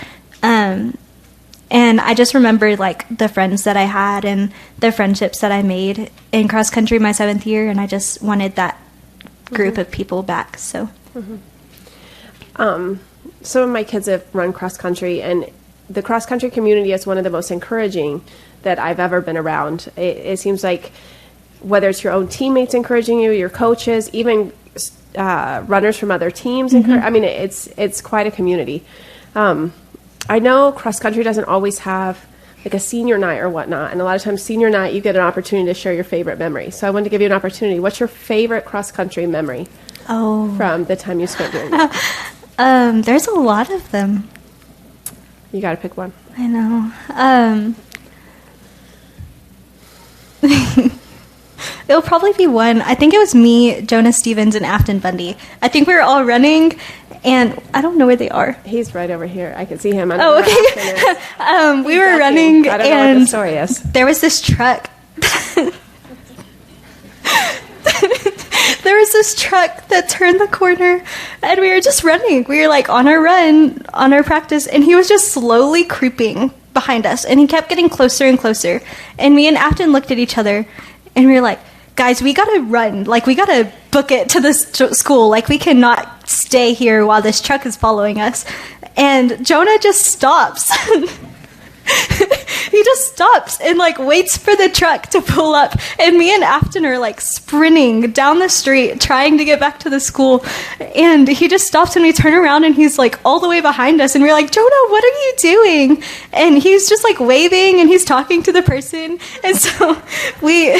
And I just remembered like the friends that I had and the friendships that I made in cross country my 7th year, and I just wanted that group of people back. So some of my kids have run cross country, and the cross country community is one of the most encouraging that I've ever been around. It seems like whether it's your own teammates encouraging you, your coaches, even runners from other teams, I mean, it's quite a community. I know cross country doesn't always have like a senior night or whatnot, and a lot of times senior night you get an opportunity to share your favorite memory. So I wanted to give you an opportunity. What's your favorite cross country memory from the time you spent doing it? There's a lot of them. You got to pick one. I know. It'll probably be one. I think it was me, Jonah Stevens, and Afton Bundy. I think we were all running, and I don't know where they are. He's right over here. I can see him. Okay. We were running, I don't know what the story is. There was this truck. There was this truck that turned the corner, and we were just running. We were like on our run, on our practice, and he was just slowly creeping behind us, and he kept getting closer and closer. And me and Afton looked at each other, and we were like, guys, we gotta run. Like, we gotta book it to this school. Like, we cannot stay here while this truck is following us. And Jonah just stops. He just stops and like waits for the truck to pull up, and me and Afton are like sprinting down the street trying to get back to the school, and he just stops and we turn around and he's like all the way behind us, and we're like, Jonah, what are you doing? And he's just like waving and he's talking to the person. And so me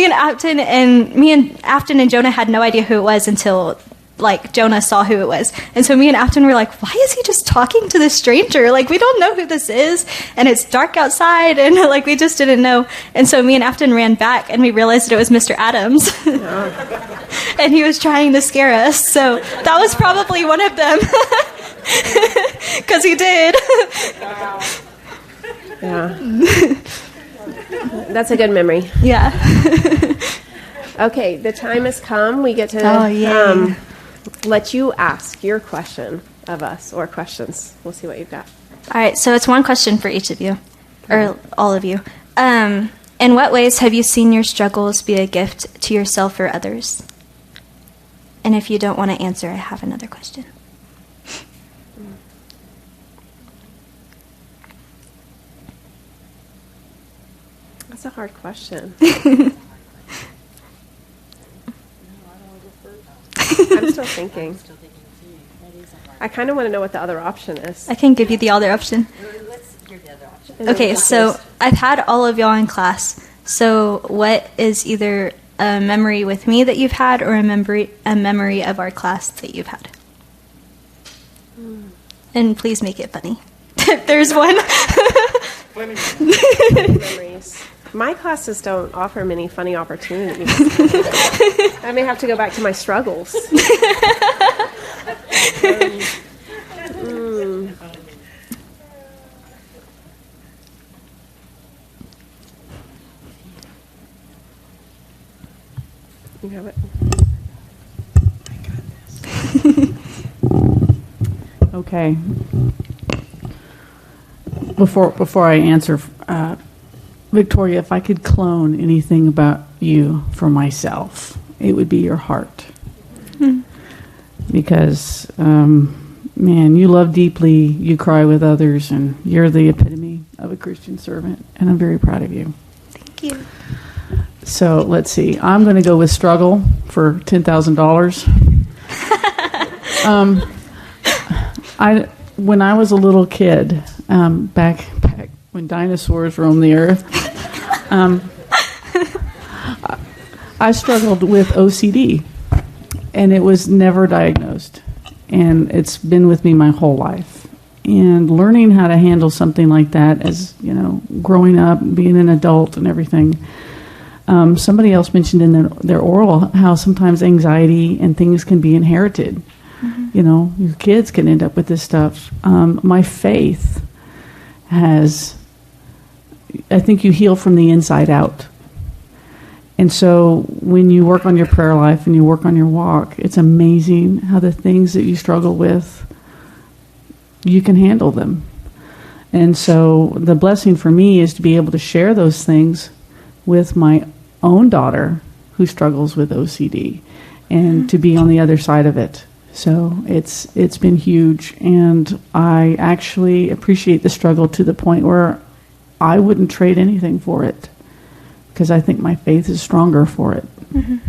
and Afton and Jonah had no idea who it was until like Jonah saw who it was. And so me and Afton were like, why is he just talking to this stranger? Like, we don't know who this is, and it's dark outside, and like we just didn't know. And so me and Afton ran back, and we realized it was Mr. Adams. And he was trying to scare us. So that was probably one of them. Because he did. Yeah. That's a good memory. Yeah. Okay, the time has come. We get to let you ask your question of us, or questions. We'll see what you've got. All right, so it's one question for each of you, or all of you. In what ways have you seen your struggles be a gift to yourself or others? And if you don't want to answer, I have another question. That's a hard question. I'm still thinking. I kind of want to know what the other option is. I can give you the other option. Okay, so I've had all of y'all in class. So what is either a memory with me that you've had, or a memory of our class that you've had? And please make it funny. There's one. Memories. My classes don't offer many funny opportunities. I may have to go back to my struggles. You have it? I got this. Okay. Before I answer, Victoria, if I could clone anything about you for myself, it would be your heart. Because, man, you love deeply, you cry with others, and you're the epitome of a Christian servant, and I'm very proud of you. Thank you. So let's see. I'm going to go with struggle for $10,000. When I was a little kid, back when dinosaurs roamed the earth, I struggled with OCD, and it was never diagnosed, and it's been with me my whole life. And learning how to handle something like that, as you know, growing up, being an adult, and everything. Somebody else mentioned in their oral how sometimes anxiety and things can be inherited. You know, your kids can end up with this stuff. My faith has, I think you heal from the inside out. And so when you work on your prayer life and you work on your walk, it's amazing how the things that you struggle with, you can handle them. And so the blessing for me is to be able to share those things with my own daughter who struggles with OCD and to be on the other side of it. So it's been huge, and I actually appreciate the struggle to the point where I wouldn't trade anything for it, because I think my faith is stronger for it. Do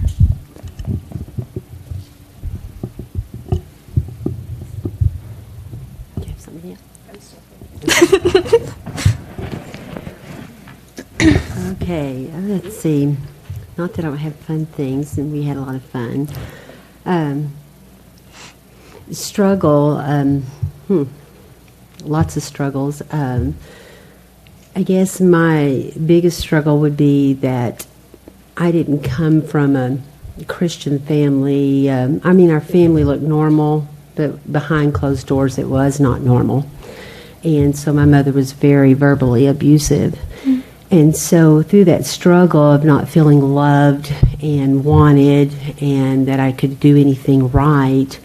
you have something else? Okay, let's see. Not that I don't have fun things, and we had a lot of fun. Struggle, lots of struggles. I guess my biggest struggle would be that I didn't come from a Christian family. I mean, our family looked normal, but behind closed doors it was not normal. And so my mother was very verbally abusive. And so through that struggle of not feeling loved and wanted and that I could do anything right,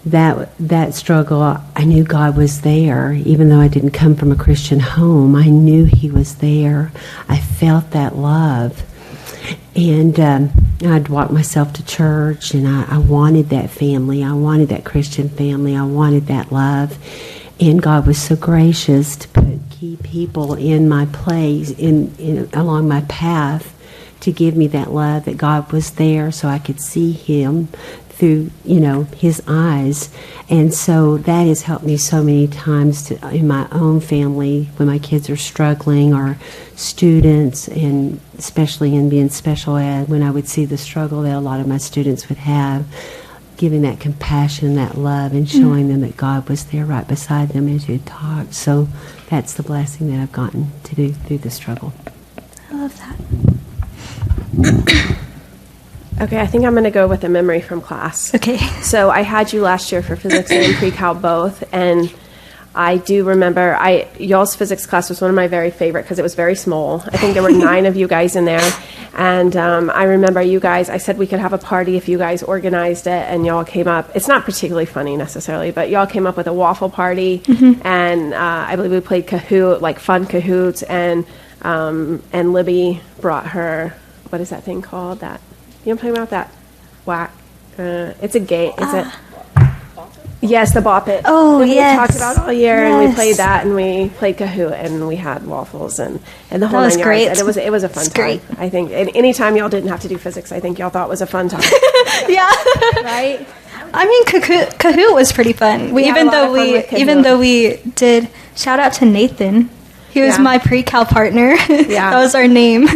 that struggle, I knew God was there. Even though I didn't come from a Christian home, I knew He was there. I felt that love. And I'd walk myself to church, and I wanted that family. I wanted that Christian family. I wanted that love. And God was so gracious to put key people in my place, in along my path, to give me that love, that God was there so I could see Him through, His eyes. And so that has helped me so many times in my own family when my kids are struggling, or students, and especially in being special ed, when I would see the struggle that a lot of my students would have, giving that compassion, that love, and showing them that God was there right beside them as you talked. So that's the blessing that I've gotten to do through the struggle. I love that. Okay, I think I'm going to go with a memory from class. Okay. So I had you last year for physics and pre-cal both, and I do remember y'all's physics class was one of my very favorite because it was very small. I think there were 9 of you guys in there, and I remember you guys, I said we could have a party if you guys organized it, and y'all came up. It's not particularly funny necessarily, but y'all came up with a waffle party, and I believe we played Kahoot, like fun Kahoots, and Libby brought her, what is that thing called? That, you know what I'm talking about? That whack. It's a game. Yes, the Bop It. Oh, that yes. we talked about all year, and we Yes. played that, and we played Kahoot, and we had waffles, and the whole That was 9 great. yards. And it was a fun It's time. great. I think, and any time y'all didn't have to do physics, I think y'all thought was a fun time, Yeah. right? I mean, Kahoot was pretty fun. We had a lot of fun with Kahoot. Even though we did, shout out to Nathan. He was Yeah. my pre-cal partner. Yeah. That was our name.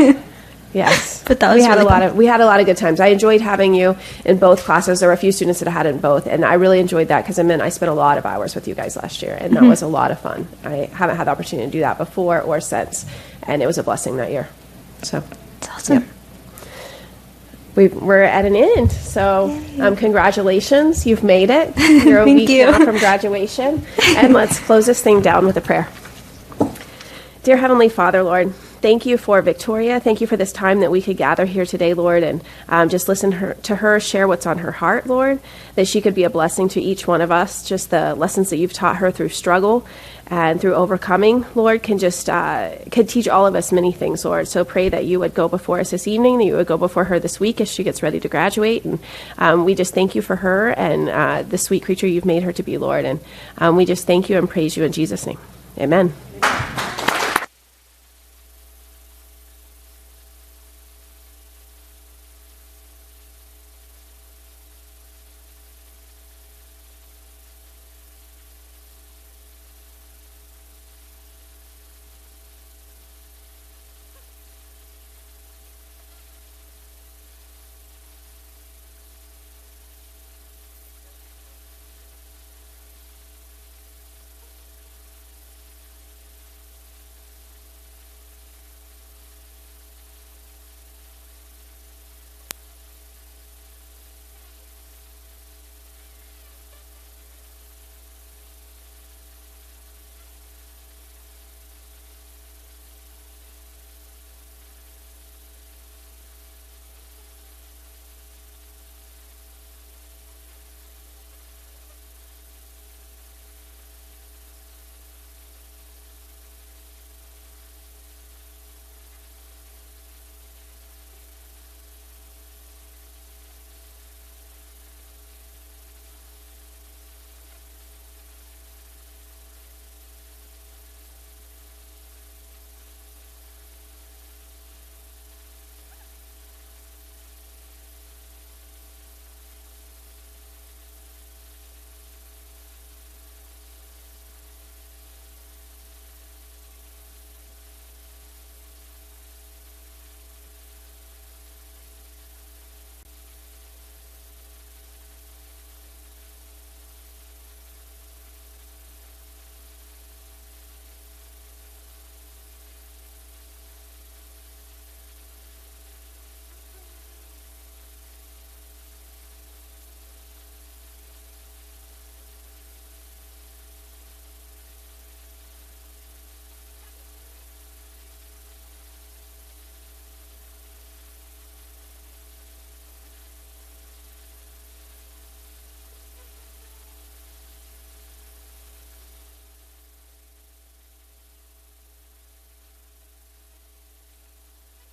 Yes, But that was really fun. we had a lot of good times. I enjoyed having you in both classes. There were a few students that I had in both, and I really enjoyed that because it meant I spent a lot of hours with you guys last year, and that was a lot of fun. I haven't had the opportunity to do that before or since, and it was a blessing that year. So It's awesome. we're at an end. So congratulations, you've made it. You're a Thank week you. now from graduation, and let's close this thing down with a prayer. Dear Heavenly Father, Lord, thank you for Victoria. Thank you for this time that we could gather here today, Lord, and just listen to her share what's on her heart, Lord, that she could be a blessing to each one of us. Just the lessons that you've taught her through struggle and through overcoming, Lord, can teach all of us many things, Lord. So pray that you would go before us this evening, that you would go before her this week as she gets ready to graduate. And we just thank you for her and the sweet creature you've made her to be, Lord. And we just thank you and praise you in Jesus' name. Amen.